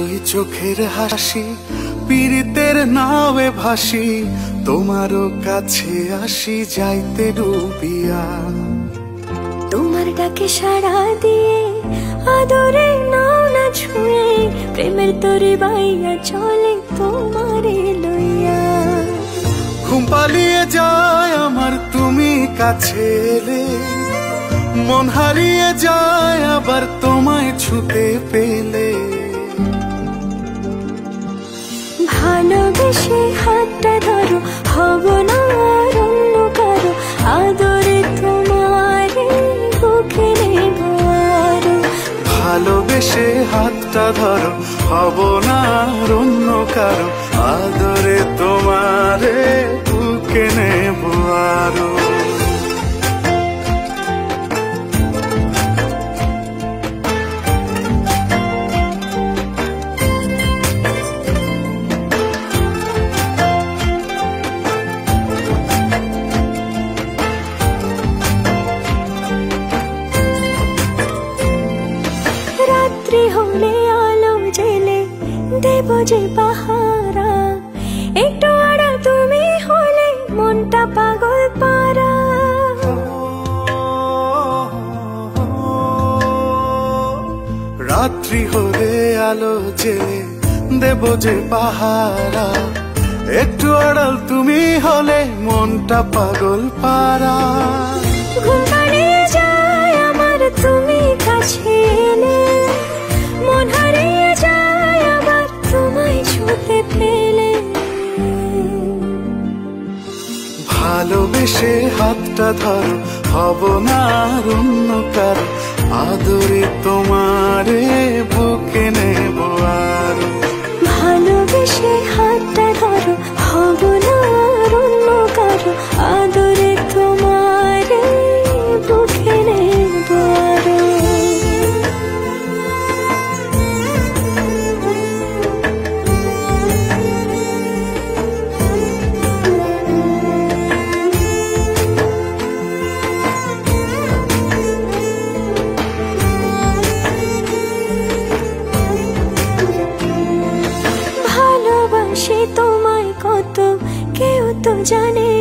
দুই চোখের হাসি পীড়িতের নাওয়ে ভাসি, তোমারও কাছে আসি যাইতে ডুবিয়া। তোমার ডাকে সাড়া দিয়ে আদরে নাও না ছুঁয়ে, প্রেমের তরে বাইয়া চলে তোমারে লইয়া। ঘুম পালিয়ে যায় আমার তুমি কাছে এলে, মন হারিয়ে যায় আবার তোমায় ছুতে পেলে। ভালোবেসে হাতটা ধরো, হব না আর অন্য কারো, আদরে তোমারে বুকে নেব আরো। ভালোবেসে হাতটা ধরো, হব না আর অন্য কারো, আদরে তোমারে বুকে নেব আরো। রাত্রি হলে আলো জেলে দেব যে পাহারা, একটু আড়াল তুমি হলে মনটা পাগল পারা। রাত্রি হলে আলো জেলে দেব যে পাহারা, একটু আড়াল তুমি হলে মনটা পাগল পারা। ঘুম পাড়িয়ে যায় আমার তুমি কাছে এলে, মন হারিয়ে যায় আবার তোমায় ছুতে পেলে। ভালোবেসে হাতটা ধরো, হব না আর অন্য কারো, আদরে তোমারে বুকে নেব আরো। ভালোবেসে হাতটা ধরো, হব না আর অন্য কারো, আদরে তোমারে বুকে নেব আরো। ভালোবাসি তোমায় কত কেউ তো জানে